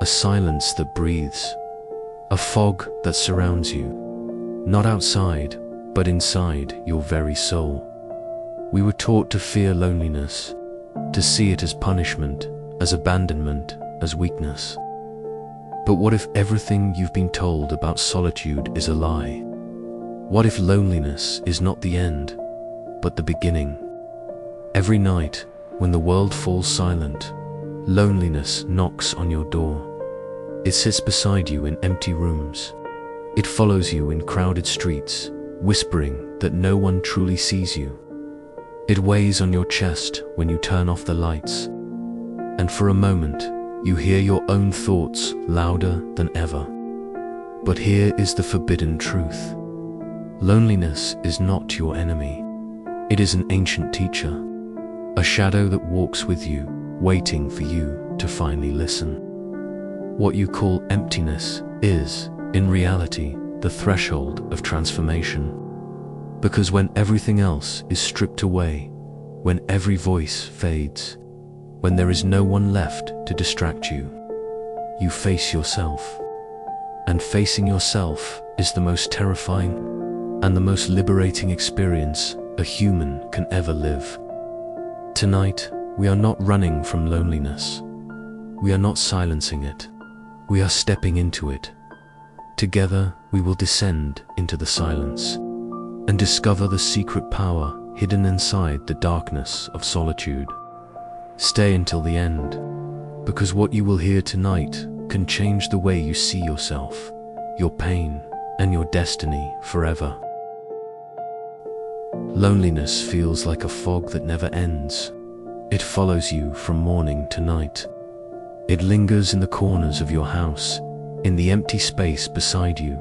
a silence that breathes, a fog that surrounds you, not outside, but inside your very soul. We were taught to fear loneliness, to see it as punishment, as abandonment, as weakness. But what if everything you've been told about solitude is a lie? What if loneliness is not the end, but the beginning? Every night, when the world falls silent, loneliness knocks on your door. It sits beside you in empty rooms. It follows you in crowded streets, whispering that no one truly sees you. It weighs on your chest when you turn off the lights, and for a moment, you hear your own thoughts louder than ever. But here is the forbidden truth. Loneliness is not your enemy. It is an ancient teacher, a shadow that walks with you, waiting for you to finally listen. What you call emptiness is, in reality, the threshold of transformation. Because when everything else is stripped away, when every voice fades, when there is no one left to distract you, you face yourself. And facing yourself is the most terrifying and the most liberating experience a human can ever live. Tonight, we are not running from loneliness. We are not silencing it. We are stepping into it. Together, we will descend into the silence and discover the secret power hidden inside the darkness of solitude. Stay until the end, because what you will hear tonight can change the way you see yourself, your pain, and your destiny forever. Loneliness feels like a fog that never ends. It follows you from morning to night. It lingers in the corners of your house, in the empty space beside you,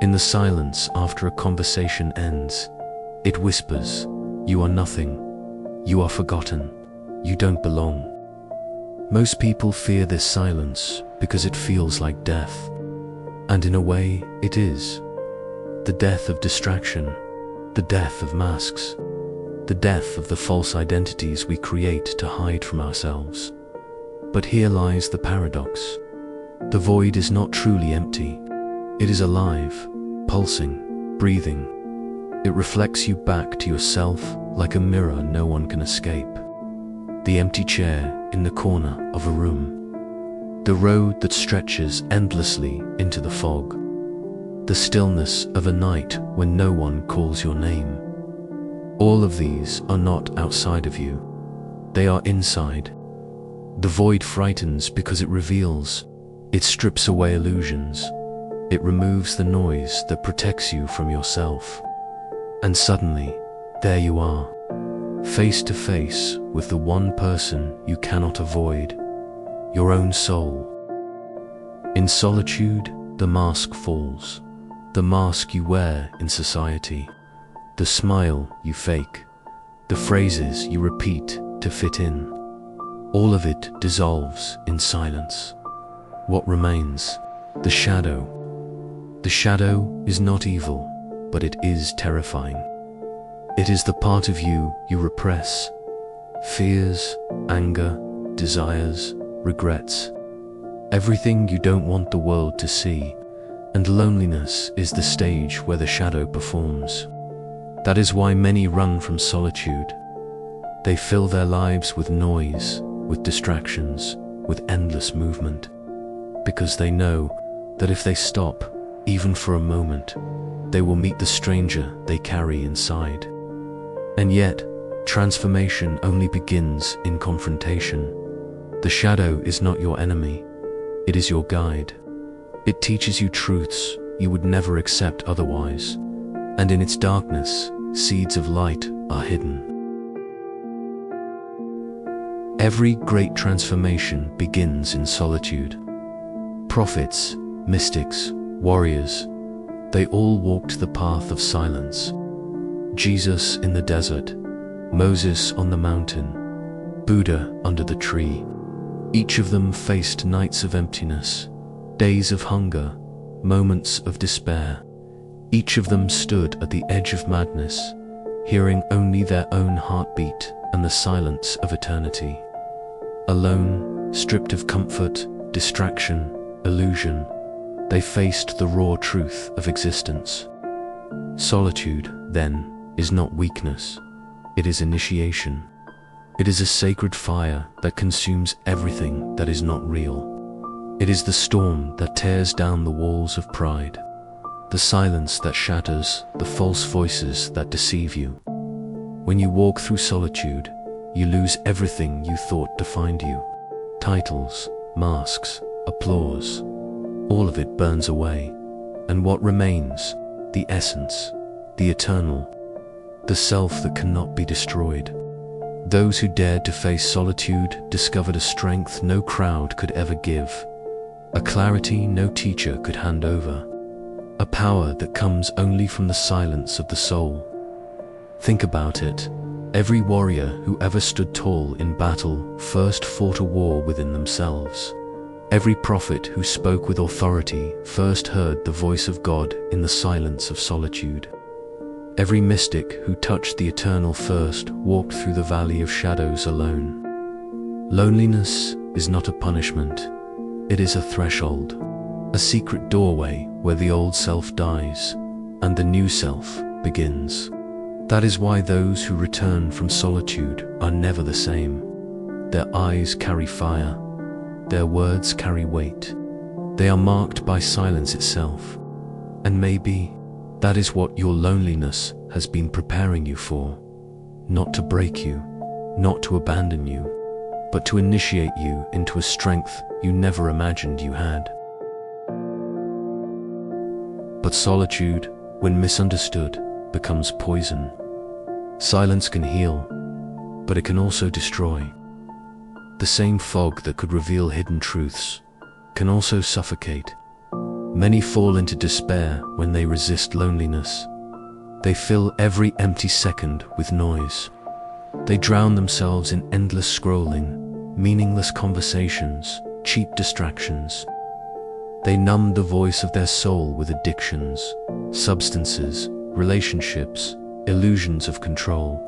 in the silence after a conversation ends. It whispers, "You are nothing. You are forgotten. You don't belong." Most people fear this silence because it feels like death. And in a way, it is. The death of distraction, the death of masks, the death of the false identities we create to hide from ourselves. But here lies the paradox. The void is not truly empty. It is alive, pulsing, breathing. It reflects you back to yourself like a mirror no one can escape. The empty chair in the corner of a room. The road that stretches endlessly into the fog. The stillness of a night when no one calls your name. All of these are not outside of you. They are inside. The void frightens because it reveals. It strips away illusions. It removes the noise that protects you from yourself. And suddenly, there you are, face to face with the one person you cannot avoid, your own soul. In solitude, the mask falls, the mask you wear in society, the smile you fake, the phrases you repeat to fit in. All of it dissolves in silence. What remains? The shadow. The shadow is not evil, but it is terrifying. It is the part of you you repress. Fears, anger, desires, regrets. Everything you don't want the world to see, and loneliness is the stage where the shadow performs. That is why many run from solitude. They fill their lives with noise, with distractions, with endless movement, because they know that if they stop, even for a moment, they will meet the stranger they carry inside. And yet, transformation only begins in confrontation. The shadow is not your enemy, it is your guide. It teaches you truths you would never accept otherwise, and in its darkness, seeds of light are hidden. Every great transformation begins in solitude. Prophets, mystics, warriors, they all walked the path of silence. Jesus in the desert, Moses on the mountain, Buddha under the tree. Each of them faced nights of emptiness, days of hunger, moments of despair. Each of them stood at the edge of madness, hearing only their own heartbeat and the silence of eternity. Alone, stripped of comfort, distraction, illusion. They faced the raw truth of existence. Solitude, then, is not weakness. It is initiation. It is a sacred fire that consumes everything that is not real. It is the storm that tears down the walls of pride, the silence that shatters the false voices that deceive you. When you walk through solitude, you lose everything you thought defined you. Titles, masks, applause, all of it burns away. And what remains? The essence, the eternal, the self that cannot be destroyed. Those who dared to face solitude discovered a strength no crowd could ever give, a clarity no teacher could hand over, a power that comes only from the silence of the soul. Think about it. Every warrior who ever stood tall in battle first fought a war within themselves. Every prophet who spoke with authority first heard the voice of God in the silence of solitude. Every mystic who touched the eternal first walked through the valley of shadows alone. Loneliness is not a punishment. It is a threshold, a secret doorway where the old self dies and the new self begins. That is why those who return from solitude are never the same. Their eyes carry fire. Their words carry weight. They are marked by silence itself. And maybe that is what your loneliness has been preparing you for. Not to break you, not to abandon you, but to initiate you into a strength you never imagined you had. But solitude, when misunderstood, becomes poison. Silence can heal, but it can also destroy. The same fog that could reveal hidden truths can also suffocate. Many fall into despair when they resist loneliness. They fill every empty second with noise. They drown themselves in endless scrolling, meaningless conversations, cheap distractions. They numb the voice of their soul with addictions, substances, relationships, illusions of control.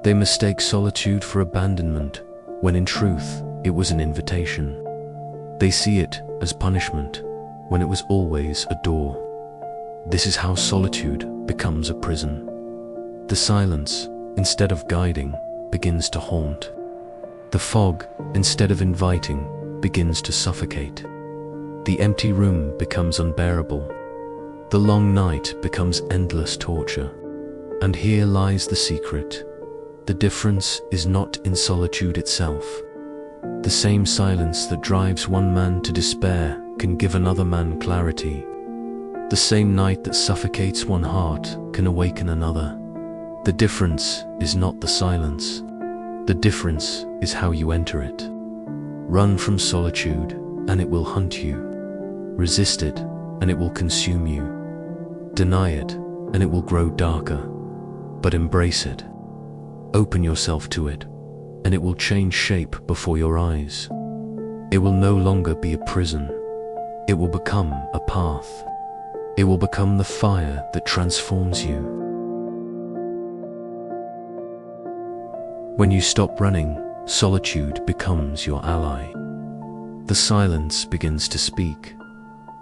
They mistake solitude for abandonment, when in truth it was an invitation. They see it as punishment, when it was always a door. This is how solitude becomes a prison. The silence, instead of guiding, begins to haunt. The fog, instead of inviting, begins to suffocate. The empty room becomes unbearable. The long night becomes endless torture. And here lies the secret. The difference is not in solitude itself. The same silence that drives one man to despair can give another man clarity. The same night that suffocates one heart can awaken another. The difference is not the silence. The difference is how you enter it. Run from solitude, and it will hunt you. Resist it, and it will consume you. Deny it, and it will grow darker. But embrace it. Open yourself to it, and it will change shape before your eyes. It will no longer be a prison. It will become a path. It will become the fire that transforms you. When you stop running, solitude becomes your ally. The silence begins to speak.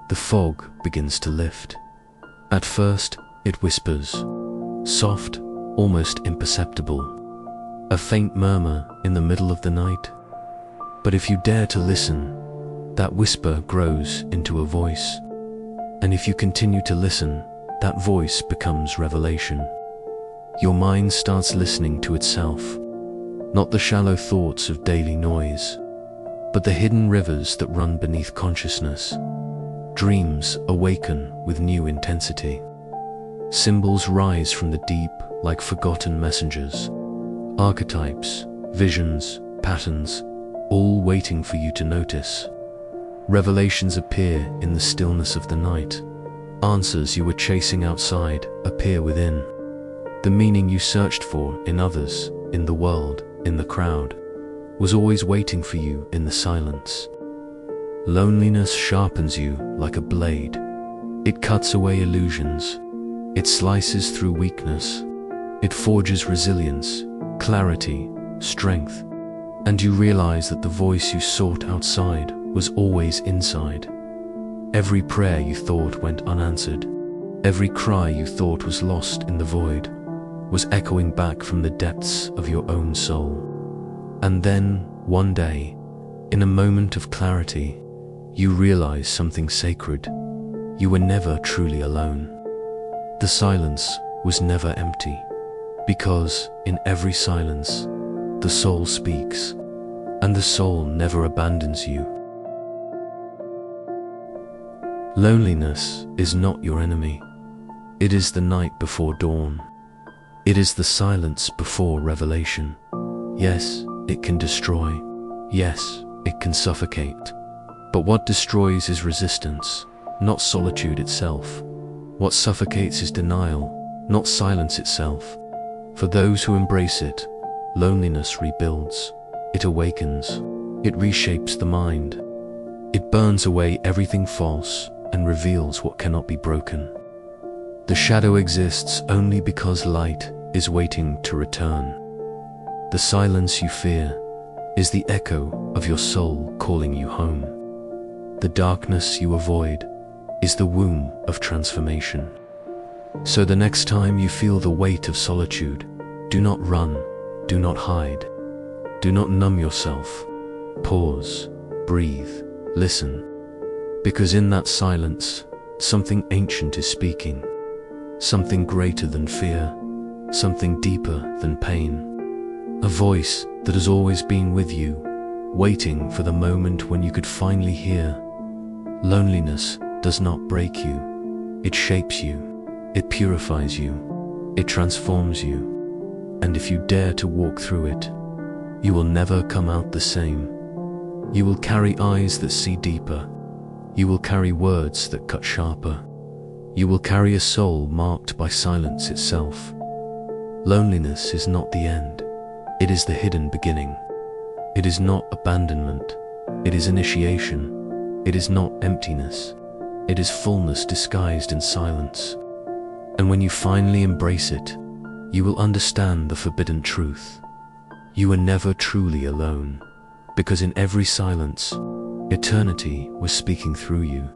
The fog begins to lift. At first, it whispers, soft, almost imperceptible, a faint murmur in the middle of the night. But if you dare to listen, that whisper grows into a voice. And if you continue to listen, that voice becomes revelation. Your mind starts listening to itself, not the shallow thoughts of daily noise, but the hidden rivers that run beneath consciousness. Dreams awaken with new intensity. Symbols rise from the deep like forgotten messengers. Archetypes, visions, patterns, all waiting for you to notice. Revelations appear in the stillness of the night. Answers you were chasing outside appear within. The meaning you searched for in others, in the world, in the crowd, was always waiting for you in the silence. Loneliness sharpens you like a blade. It cuts away illusions. It slices through weakness. It forges resilience, clarity, strength. And you realize that the voice you sought outside was always inside. Every prayer you thought went unanswered, every cry you thought was lost in the void, was echoing back from the depths of your own soul. And then, one day, in a moment of clarity, you realize something sacred. You were never truly alone. The silence was never empty, because in every silence, the soul speaks, and the soul never abandons you. Loneliness is not your enemy. It is the night before dawn. It is the silence before revelation. Yes, it can destroy. Yes, it can suffocate. But what destroys is resistance, not solitude itself. What suffocates is denial, not silence itself. For those who embrace it, loneliness rebuilds. It awakens. It reshapes the mind. It burns away everything false and reveals what cannot be broken. The shadow exists only because light is waiting to return. The silence you fear is the echo of your soul calling you home. The darkness you avoid is the womb of transformation. So the next time you feel the weight of solitude, do not run, do not hide, do not numb yourself. Pause, breathe, listen. Because in that silence, something ancient is speaking. Something greater than fear, something deeper than pain. A voice that has always been with you, waiting for the moment when you could finally hear. Loneliness does not break you. It shapes you. It purifies you. It transforms you. And if you dare to walk through it, you will never come out the same. You will carry eyes that see deeper. You will carry words that cut sharper. You will carry a soul marked by silence itself. Loneliness is not the end. It is the hidden beginning. It is not abandonment. It is initiation. It is not emptiness. It is fullness disguised in silence. And when you finally embrace it, you will understand the forbidden truth. You were never truly alone, because in every silence, eternity was speaking through you.